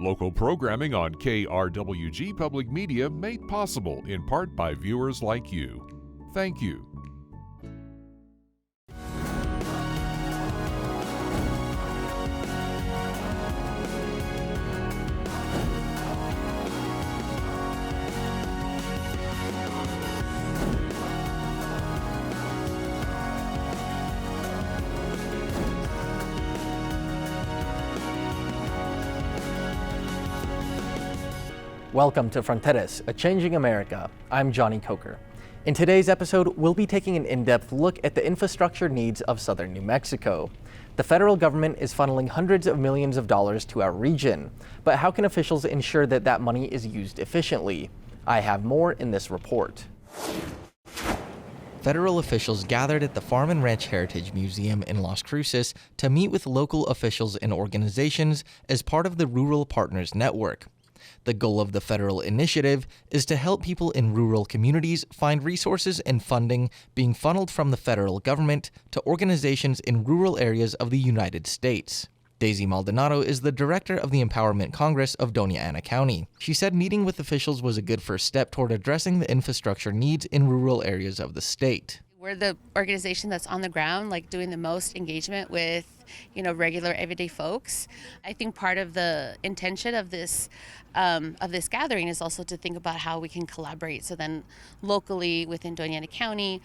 Local programming on KRWG Public Media made possible in part by viewers like you. Thank you. Welcome to Fronteras, a changing America. I'm Jonny Coker. In today's episode, we'll be taking an in-depth look at the infrastructure needs of southern New Mexico. The federal government is funneling hundreds of millions of dollars to our region, but how can officials ensure that that money is used efficiently? I have more in this report. Federal officials gathered at the Farm and Ranch Heritage Museum in Las Cruces to meet with local officials and organizations as part of the Rural Partners Network. The goal of the federal initiative is to help people in rural communities find resources and funding being funneled from the federal government to organizations in rural areas of the United States. Daisy Maldonado is the director of the Empowerment Congress of Doña Ana County. She said meeting with officials was a good first step toward addressing the infrastructure needs in rural areas of the state. We're the organization that's on the ground, like doing the most engagement with, regular everyday folks. I think part of the intention of this gathering is also to think about how we can collaborate. So then locally within Doña Ana County,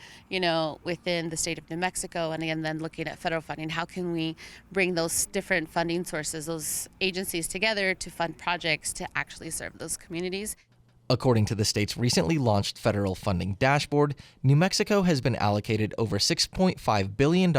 within the state of New Mexico, and again, then looking at federal funding, how can we bring those different funding sources, those agencies together to fund projects to actually serve those communities. According to the state's recently launched federal funding dashboard, New Mexico has been allocated over $6.5 billion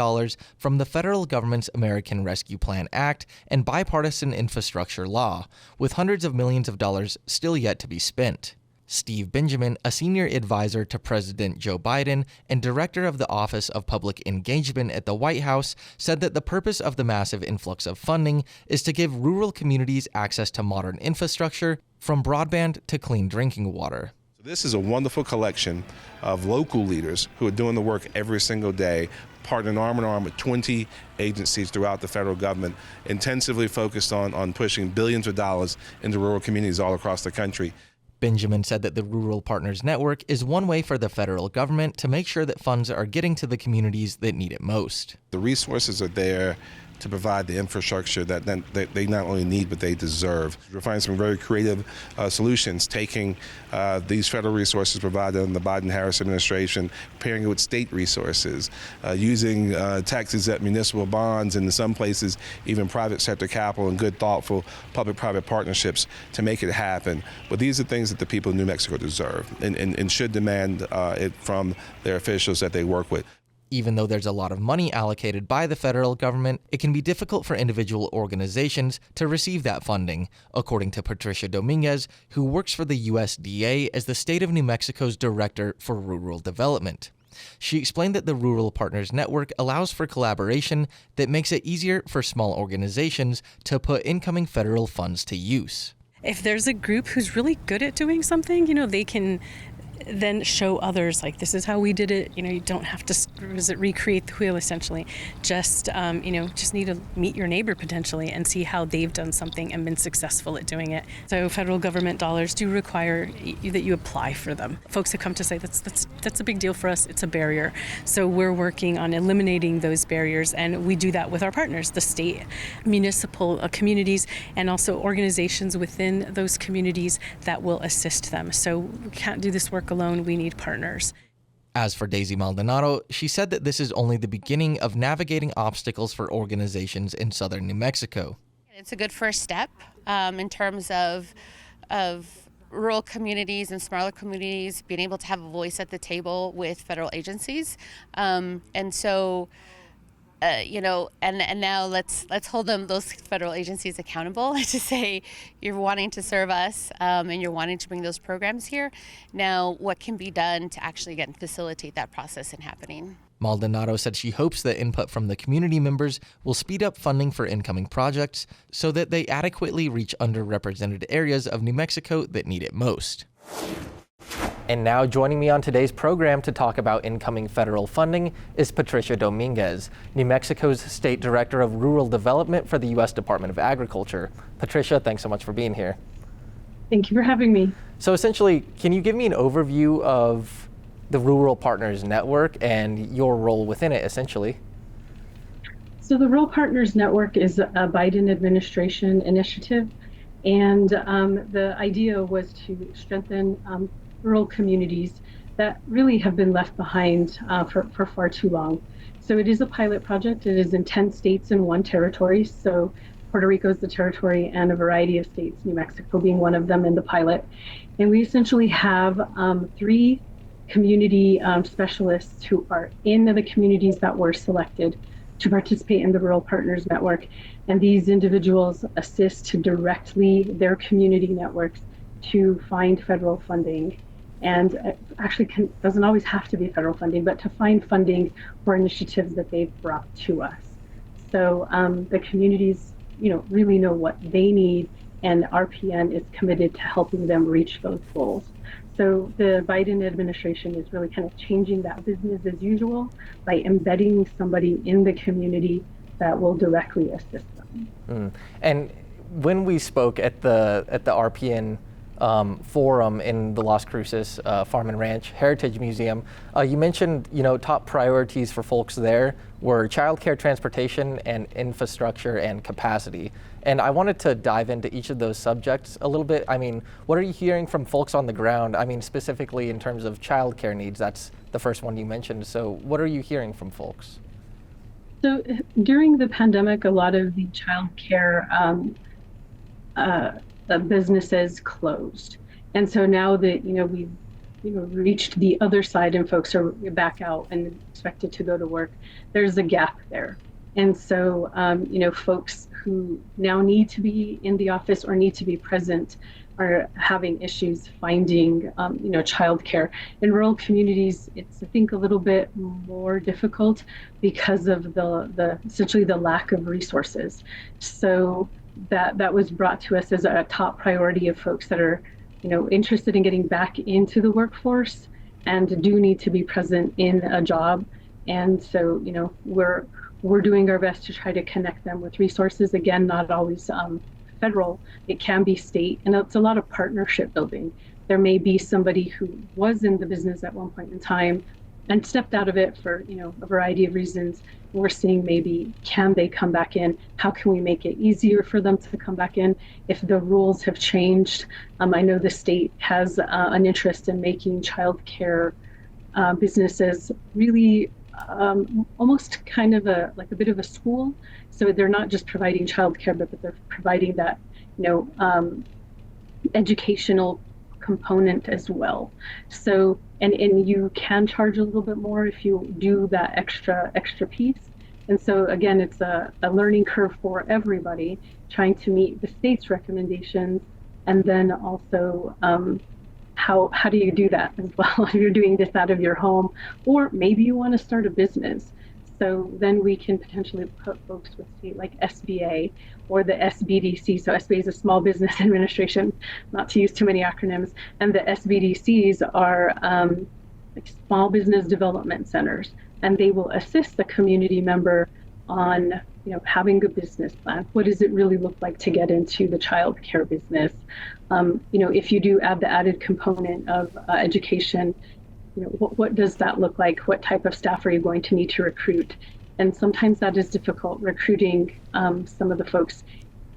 from the federal government's American Rescue Plan Act and bipartisan infrastructure law, with hundreds of millions of dollars still yet to be spent. Steve Benjamin, a senior advisor to President Joe Biden and director of the Office of Public Engagement at the White House, said that the purpose of the massive influx of funding is to give rural communities access to modern infrastructure, from broadband to clean drinking water. This is a wonderful collection of local leaders who are doing the work every single day, partnering arm in arm with 20 agencies throughout the federal government, intensively focused on pushing billions of dollars into rural communities all across the country. Benjamin said that the Rural Partners Network is one way for the federal government to make sure that funds are getting to the communities that need it most. The resources are there to provide the infrastructure that they not only need, but they deserve. We're finding some very creative solutions, taking these federal resources provided in the Biden-Harris administration, pairing it with state resources, using tax-exempt municipal bonds, and in some places even private sector capital and good, thoughtful public-private partnerships to make it happen. But these are things that the people of New Mexico deserve and should demand it from their officials that they work with. Even though there's a lot of money allocated by the federal government, it can be difficult for individual organizations to receive that funding, according to Patricia Dominguez, who works for the USDA as the state of New Mexico's Director for Rural Development. She explained that the Rural Partners Network allows for collaboration that makes it easier for small organizations to put incoming federal funds to use. If there's a group who's really good at doing something, they can then show others, like, this is how we did it. You don't have to recreate the wheel, essentially. Just need to meet your neighbor potentially and see how they've done something and been successful at doing it. So federal government dollars do require that you apply for them. Folks have come to say that's a big deal for us. It's a barrier. So we're working on eliminating those barriers, and we do that with our partners, the state, municipal communities, and also organizations within those communities that will assist them. So we can't do this work alone. We need partners. As for Daisy Maldonado, she said that this is only the beginning of navigating obstacles for organizations in southern New Mexico. It's a good first step in terms of rural communities and smaller communities being able to have a voice at the table with federal agencies. And now let's hold those federal agencies accountable to say, you're wanting to serve us and you're wanting to bring those programs here. Now, what can be done to actually facilitate that process and happening? Maldonado said she hopes that input from the community members will speed up funding for incoming projects so that they adequately reach underrepresented areas of New Mexico that need it most. And now joining me on today's program to talk about incoming federal funding is Patricia Dominguez, New Mexico's State Director of Rural Development for the U.S. Department of Agriculture. Patricia, thanks so much for being here. Thank you for having me. So essentially, can you give me an overview of the Rural Partners Network and your role within it, essentially? So the Rural Partners Network is a Biden administration initiative, and the idea was to strengthen rural communities that really have been left behind for far too long. So it is a pilot project. It is in 10 states and 1 territory. So Puerto Rico is the territory and a variety of states, New Mexico being one of them in the pilot. And we essentially have 3 community specialists who are in the communities that were selected to participate in the Rural Partners Network. And these individuals assist to directly their community networks to find federal funding. And actually doesn't always have to be federal funding, but to find funding for initiatives that they've brought to us. So the communities, really know what they need, and RPN is committed to helping them reach those goals. So the Biden administration is really kind of changing that business as usual by embedding somebody in the community that will directly assist them. And when we spoke at the RPN forum in the Las Cruces Farm and Ranch Heritage Museum, you mentioned, top priorities for folks there were childcare, transportation, and infrastructure and capacity. And I wanted to dive into each of those subjects a little bit. I mean, what are you hearing from folks on the ground? I mean, specifically in terms of childcare needs, that's the first one you mentioned. So what are you hearing from folks? So during the pandemic, a lot of the childcare businesses closed. And so now that, we've reached the other side and folks are back out and expected to go to work, there's a gap there. And so, folks who now need to be in the office or need to be present are having issues finding, childcare. In rural communities, it's, I think, a little bit more difficult because of the essentially the lack of resources. So that was brought to us as a top priority of folks that are, interested in getting back into the workforce and do need to be present in a job. And so, we're doing our best to try to connect them with resources. Again, not always federal, it can be state, and it's a lot of partnership building. There may be somebody who was in the business at one point in time and stepped out of it for, a variety of reasons. We're seeing maybe, can they come back in? How can we make it easier for them to come back in if the rules have changed? I know the state has an interest in making childcare businesses really almost kind of a bit of a school. So they're not just providing childcare, but they're providing that, educational component as well. So, and you can charge a little bit more if you do that extra piece. And so again, it's a learning curve for everybody, trying to meet the state's recommendations. And then also, how do you do that as well if you're doing this out of your home, or maybe you want to start a business. So then we can potentially put folks with state like SBA or the SBDC. So SBA is a Small Business Administration, not to use too many acronyms. And the SBDCs are like small business development centers, and they will assist the community member on having a business plan. What does it really look like to get into the child care business? If you do add the added component of education, what does that look like? What type of staff are you going to need to recruit? And sometimes that is difficult, recruiting some of the folks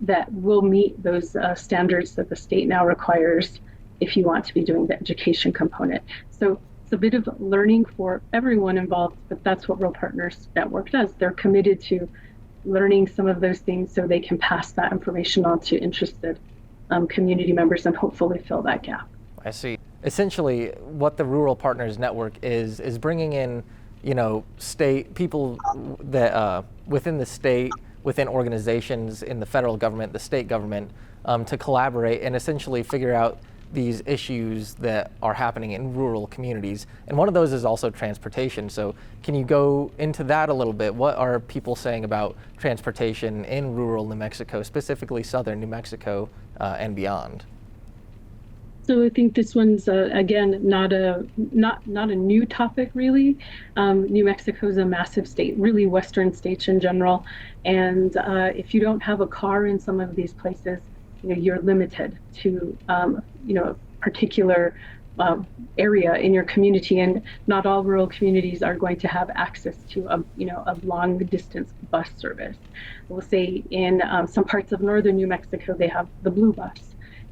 that will meet those standards that the state now requires if you want to be doing the education component. So it's a bit of learning for everyone involved, but that's what Rural Partners Network does. They're committed to learning some of those things so they can pass that information on to interested community members and hopefully fill that gap. I see. Essentially, what the Rural Partners Network is bringing in, state people that within the state, within organizations in the federal government, the state government, to collaborate and essentially figure out these issues that are happening in rural communities. And one of those is also transportation. So can you go into that a little bit? What are people saying about transportation in rural New Mexico, specifically southern New Mexico and beyond? So I think this one's again not a new topic really. New Mexico is a massive state, really Western states in general, and if you don't have a car in some of these places, you're limited to a particular area in your community, and not all rural communities are going to have access to a long distance bus service. We'll say in some parts of northern New Mexico they have the blue bus.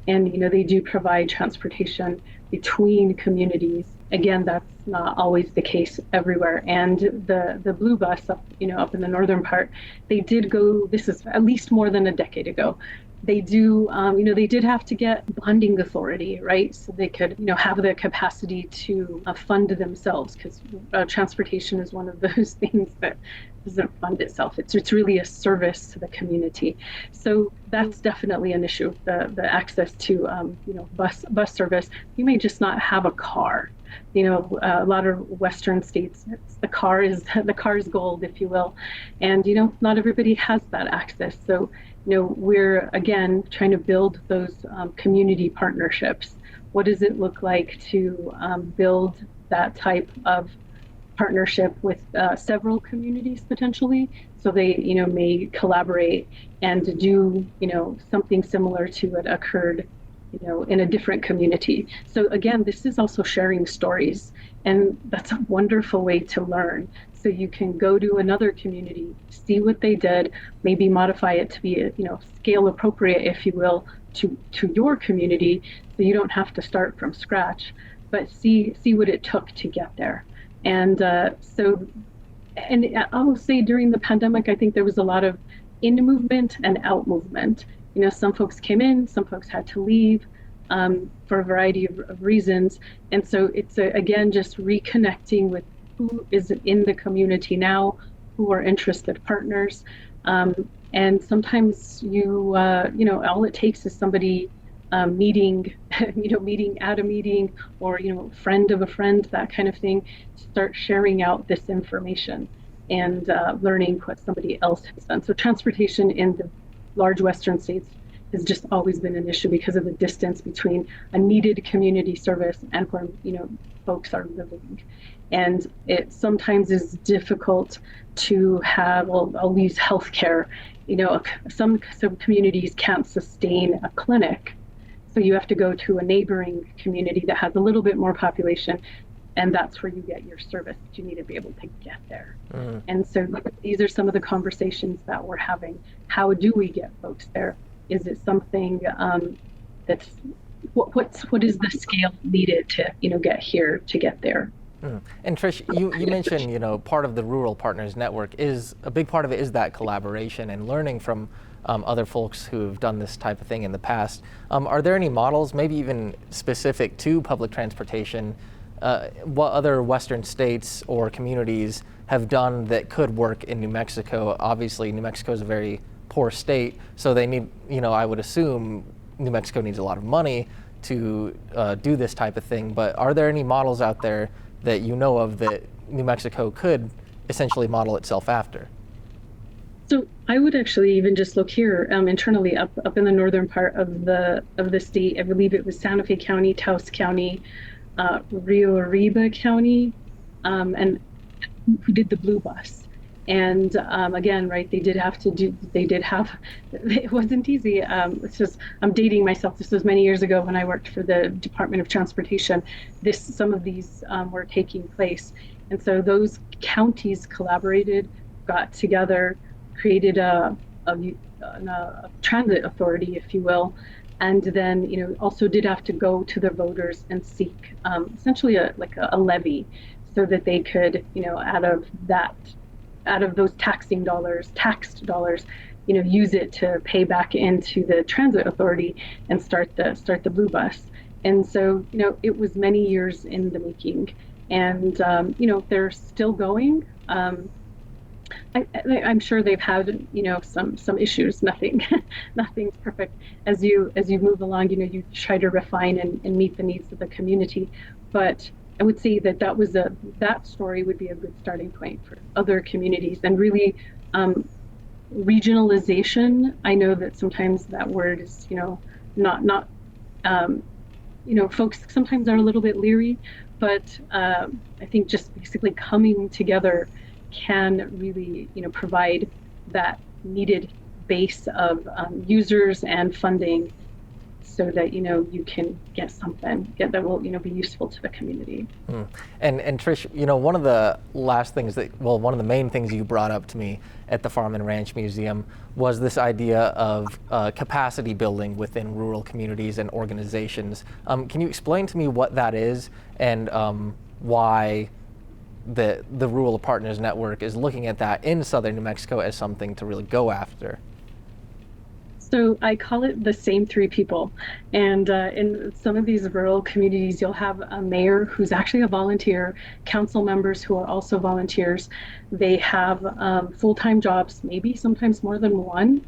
And they do provide transportation between communities. Again, that's not always the case everywhere. And the blue bus up in the northern part, they did go. This is at least more than a decade ago. They do, they did have to get bonding authority, right? So they could, have the capacity to fund themselves, because transportation is one of those things that doesn't fund itself. It's really a service to the community. So that's definitely an issue. The access to, bus service. You may just not have a car. A lot of Western states, the car is gold, if you will, and not everybody has that access. So we're again trying to build those community partnerships. What does it look like to build that type of partnership with several communities potentially? So they may collaborate and do something similar to what occurred in a different community. So again, this is also sharing stories, and that's a wonderful way to learn. So you can go to another community, see what they did, maybe modify it to be scale appropriate, if you will, to your community, so you don't have to start from scratch, but see what it took to get there. And and I will say during the pandemic, I think there was a lot of in movement and out movement. Some folks came in, some folks had to leave for a variety of reasons. And so it's, again, just reconnecting with who is in the community now, who are interested partners. And sometimes all it takes is somebody meeting at a meeting, or, friend of a friend, that kind of thing, to start sharing out this information and learning what somebody else has done. So transportation in the large Western states has just always been an issue because of the distance between a needed community service and where folks are living. And it sometimes is difficult to have, I'll use healthcare. Some communities can't sustain a clinic, so you have to go to a neighboring community that has a little bit more population, and that's where you get your service. But you need to be able to get there. And so these are some of the conversations that we're having. How do we get folks there? Is it something that's what is the scale needed to get here to get there? And Trish, you mentioned part of the Rural Partners Network is a big part of it is that collaboration and learning from other folks who have done this type of thing in the past. Are there any models, maybe even specific to public transportation, what other Western states or communities have done that could work in New Mexico? Obviously, New Mexico is a very poor state, so they need, I would assume New Mexico needs a lot of money to do this type of thing. But are there any models out there that you know of that New Mexico could essentially model itself after? So I would actually even just look here internally up in the northern part of the state. I believe it was Santa Fe County, Taos County, Rio Arriba County, and who did the blue bus. And again, right, it wasn't easy. It's just, I'm dating myself. This was many years ago when I worked for the Department of Transportation. Some of these were taking place. And so those counties collaborated, got together, created a transit authority, if you will, and then also did have to go to their voters and seek essentially a levy, so that they could out of those taxed dollars, use it to pay back into the transit authority and start the blue bus. And so it was many years in the making, and they're still going. I'm sure they've had some issues. Nothing's perfect. As you move along, you try to refine and meet the needs of the community. But I would say that story would be a good starting point for other communities. And really, regionalization. I know that sometimes that word is not folks sometimes are a little bit leery, but I think just basically coming together can really, provide that needed base of users and funding so that, you can get something that will, be useful to the community. And Trish, one of the one of the main things you brought up to me at the Farm and Ranch Museum was this idea of capacity building within rural communities and organizations. Can you explain to me what that is and why the Rural Partners Network is looking at that in southern New Mexico as something to really go after? So I call it the same three people. And in some of these rural communities, you'll have a mayor who's actually a volunteer, council members who are also volunteers. They have full-time jobs, maybe sometimes more than one,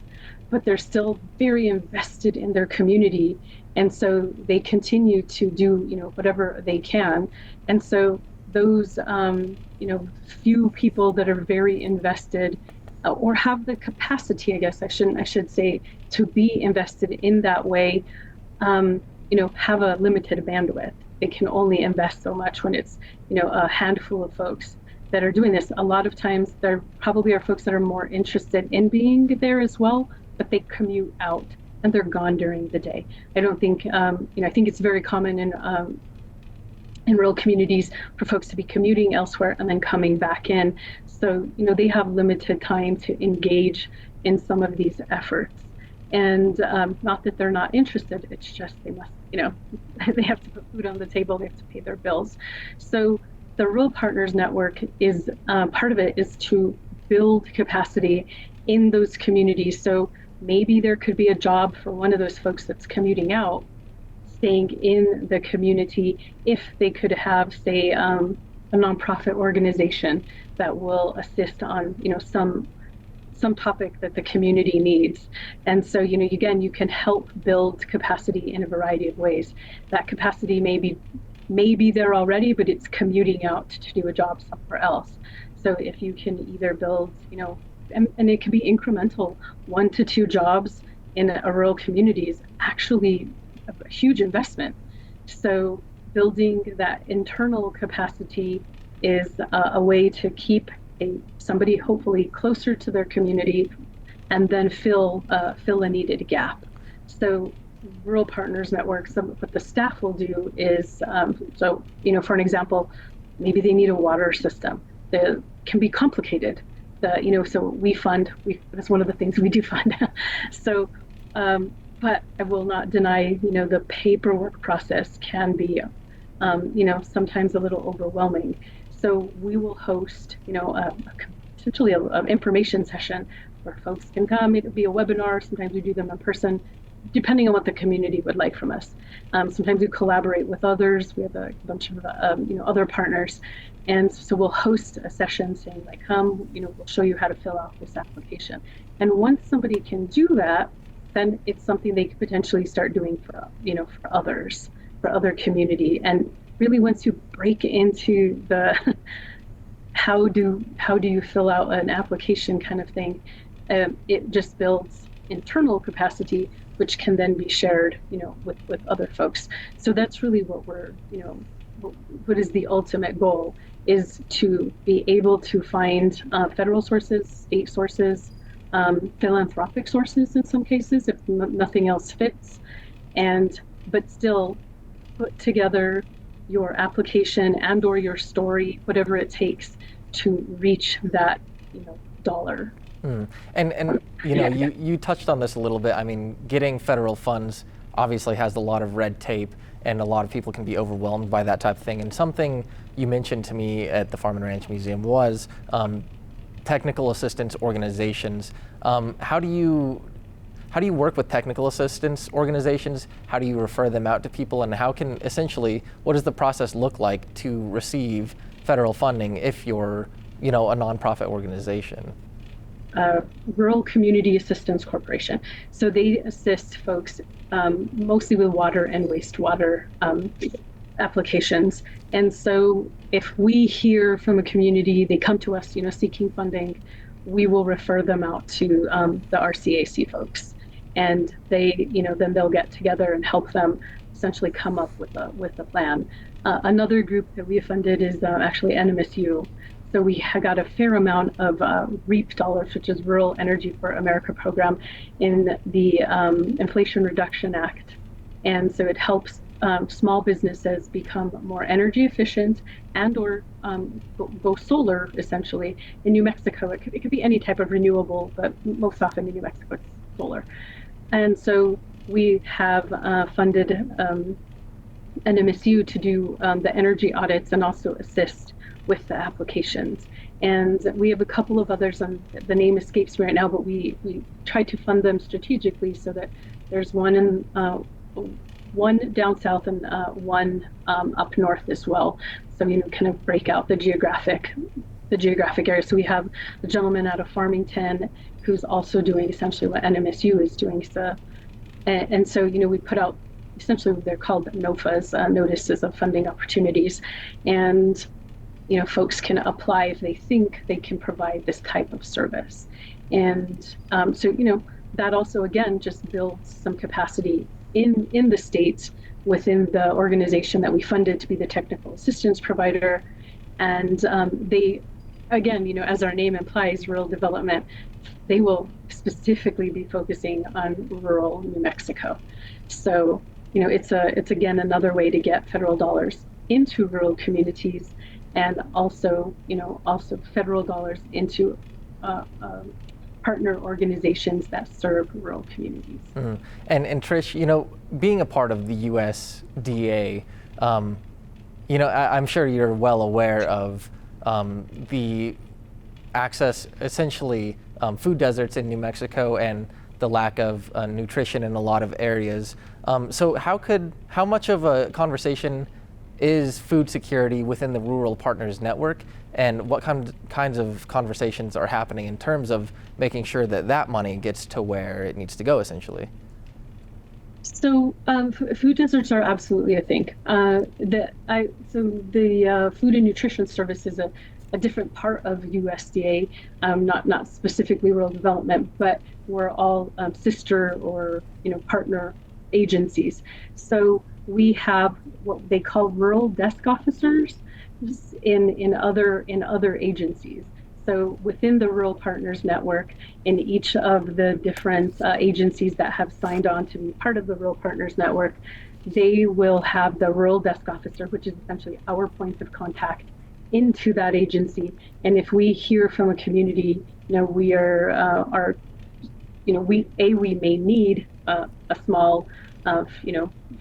but they're still very invested in their community. And so they continue to do, whatever they can. And so those, few people that are very invested or have the capacity, I guess I should say, to be invested in that way, have a limited bandwidth. They can only invest so much when it's, a handful of folks that are doing this. A lot of times there probably are folks that are more interested in being there as well, but they commute out and they're gone during the day. I don't think, I think it's very common in rural communities for folks to be commuting elsewhere and then coming back in. So, they have limited time to engage in some of these efforts. And not that they're not interested, it's just they must, they have to put food on the table, they have to pay their bills. So the Rural Partners Network is, part of it is to build capacity in those communities. So maybe there could be a job for one of those folks that's commuting out, staying in the community if they could have, say, a nonprofit organization that will assist on, some topic that the community needs. And so, again, you can help build capacity in a variety of ways. That capacity may be there already, but it's commuting out to do a job somewhere else. So if you can either build, and it can be incremental, 1 to 2 jobs in a rural community is actually a huge investment. So building that internal capacity is a way to keep somebody hopefully closer to their community and then fill a needed gap. So Rural Partners Network, what the staff will do is, for an example, maybe they need a water system that can be complicated. So we fund, that's one of the things we do fund. So, but I will not deny, the paperwork process can be, sometimes a little overwhelming. So we will host, essentially an information session where folks can come. It'll be a webinar. Sometimes we do them in person, depending on what the community would like from us. Sometimes we collaborate with others. We have a bunch of, other partners. And so we'll host a session saying, like, come, we'll show you how to fill out this application. And once somebody can do that, then it's something they could potentially start doing for others, for other community. And really, once you break into the how do you fill out an application kind of thing, it just builds internal capacity, which can then be shared, with other folks. So that's really what we're, what is the ultimate goal, is to be able to find federal sources, state sources, philanthropic sources in some cases, if nothing else fits, but still put together your application and or your story, whatever it takes to reach that, dollar. And you touched on this a little bit. I mean, getting federal funds obviously has a lot of red tape, and a lot of people can be overwhelmed by that type of thing. And something you mentioned to me at the Farm and Ranch Museum was technical assistance organizations. How do you work with technical assistance organizations? How do you refer them out to people? And what does the process look like to receive federal funding if you're, a nonprofit organization? Rural Community Assistance Corporation. So they assist folks mostly with water and wastewater applications. And so if we hear from a community, they come to us, seeking funding, we will refer them out to the RCAC folks. and they, then they'll get together and help them essentially come up with a plan. Another group that we funded is actually NMSU. So we got a fair amount of REAP dollars, which is Rural Energy for America program, in the Inflation Reduction Act. And so it helps small businesses become more energy efficient and or go solar, essentially. In New Mexico, it could be any type of renewable, but most often in New Mexico, it's solar. And so we have funded NMSU to do the energy audits and also assist with the applications. And we have a couple of others, the name escapes me right now, but we try to fund them strategically so that there's one down south and one up north as well. So, kind of break out the geographic area. So we have a gentleman out of Farmington who's also doing essentially what NMSU is doing. So, and so, we put out essentially they're called NOFAs, notices of funding opportunities. And folks can apply if they think they can provide this type of service. And so, that also, again, just builds some capacity in the states within the organization that we funded to be the technical assistance provider. And they, again, as our name implies, rural development, they will specifically be focusing on rural New Mexico. So, it's again another way to get federal dollars into rural communities, and also federal dollars into partner organizations that serve rural communities. Mm-hmm. And Trish, being a part of the USDA, I'm sure you're well aware of the access, essentially food deserts in New Mexico and the lack of nutrition in a lot of areas. So how much of a conversation is food security within the Rural Partners Network, and what kinds of conversations are happening in terms of making sure that money gets to where it needs to go, essentially? So food deserts are absolutely a thing. The Food and Nutrition Service is a different part of USDA, not specifically rural development, but we're all sister or partner agencies. So we have what they call rural desk officers in other agencies. So within the Rural Partners Network, in each of the different agencies that have signed on to be part of the Rural Partners Network, they will have the rural desk officer, which is essentially our point of contact into that agency. And if we hear from a community, we we may need a small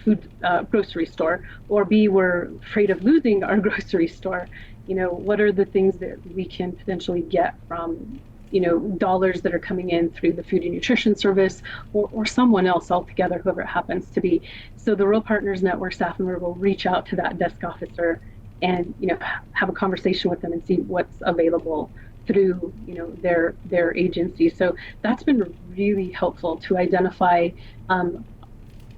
food grocery store, or B, we're afraid of losing our grocery store. What are the things that we can potentially get from dollars that are coming in through the Food and Nutrition Service or someone else altogether, whoever it happens to be. So the Rural Partners Network staff member will reach out to that desk officer and have a conversation with them and see what's available through their agency. So that's been really helpful to identify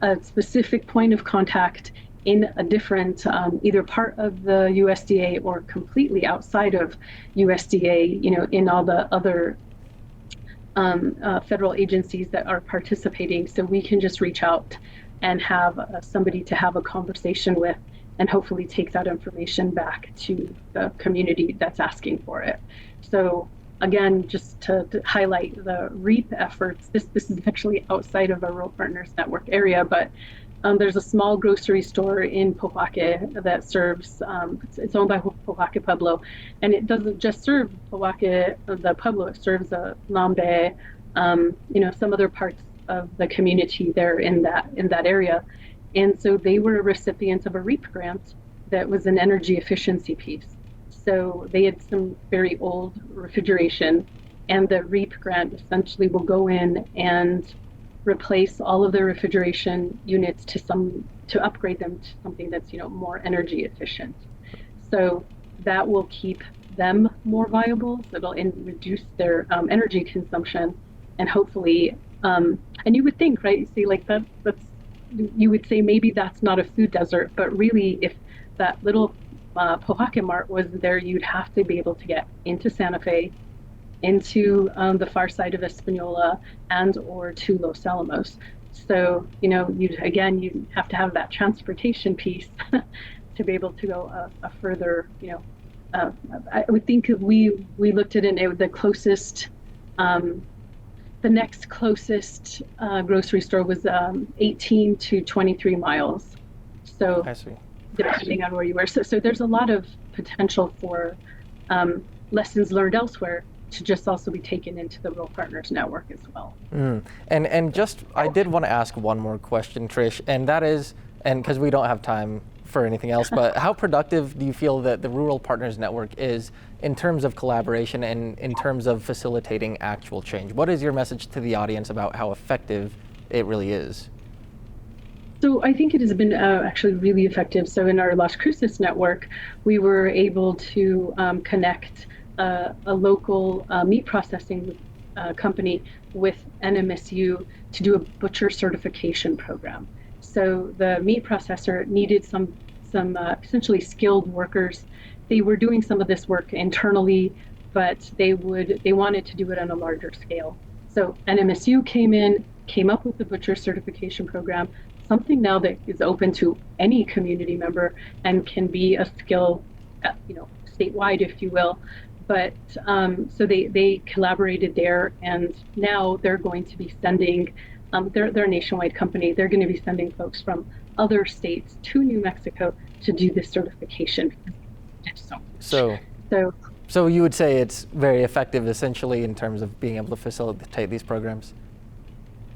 a specific point of contact in a different either part of the USDA or completely outside of USDA, in all the other federal agencies that are participating. So we can just reach out and have somebody to have a conversation with, and hopefully take that information back to the community that's asking for it. So again, just to highlight the REAP efforts, this is actually outside of our Rural Partners Network area, but there's a small grocery store in Pojoaque that serves, it's owned by Pojoaque Pueblo, and it doesn't just serve Pojoaque, the Pueblo, it serves Nambe, some other parts of the community there in that area. And so they were recipients of a REAP grant that was an energy efficiency piece. So they had some very old refrigeration, and the REAP grant essentially will go in and replace all of their refrigeration units to upgrade them to something that's more energy efficient. So that will keep them more viable. So it'll reduce their energy consumption, and hopefully, and you would think, right? You see, like that's you would say maybe that's not a food desert, but really, if that little Pojoaque Mart was there, you'd have to be able to get into Santa Fe, into the far side of Espanola and or to Los Alamos. So, you have to have that transportation piece to be able to go a further, I would think we looked at it, the closest, the next closest grocery store was 18 to 23 miles. So I see. Depending on where you were. So there's a lot of potential for lessons learned elsewhere to just also be taken into the Rural Partners Network as well. And just, I did want to ask one more question, Trish, and that is, and because we don't have time for anything else, but how productive do you feel that the Rural Partners Network is in terms of collaboration and in terms of facilitating actual change? What is your message to the audience about how effective it really is? So I think it has been actually really effective. So in our Las Cruces network, we were able to connect a local meat processing company with NMSU to do a butcher certification program. So the meat processor needed some essentially skilled workers. They were doing some of this work internally, but they wanted to do it on a larger scale. So NMSU came up with the butcher certification program, something now that is open to any community member and can be a skill, statewide, if you will. But so they collaborated there, and now they're going to be sending, they're a nationwide company. They're going to be sending folks from other states to New Mexico to do this certification. So you would say it's very effective, essentially, in terms of being able to facilitate these programs?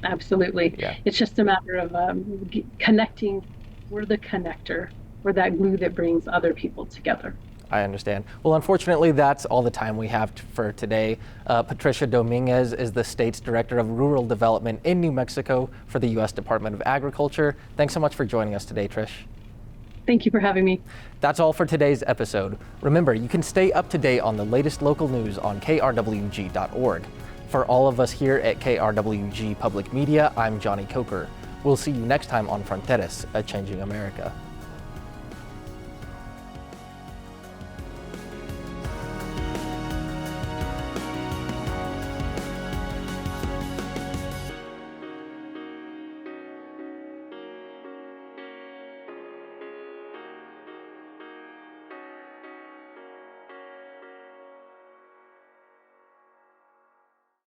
Absolutely. Yeah. It's just a matter of connecting. We're the connector. We're that glue that brings other people together. I understand. Well, unfortunately, that's all the time we have for today. Patricia Dominguez is the state's Director of Rural Development in New Mexico for the U.S. Department of Agriculture. Thanks so much for joining us today, Trish. Thank you for having me. That's all for today's episode. Remember, you can stay up to date on the latest local news on krwg.org. For all of us here at KRWG Public Media, I'm Jonny Coker. We'll see you next time on Fronteras, A Changing America.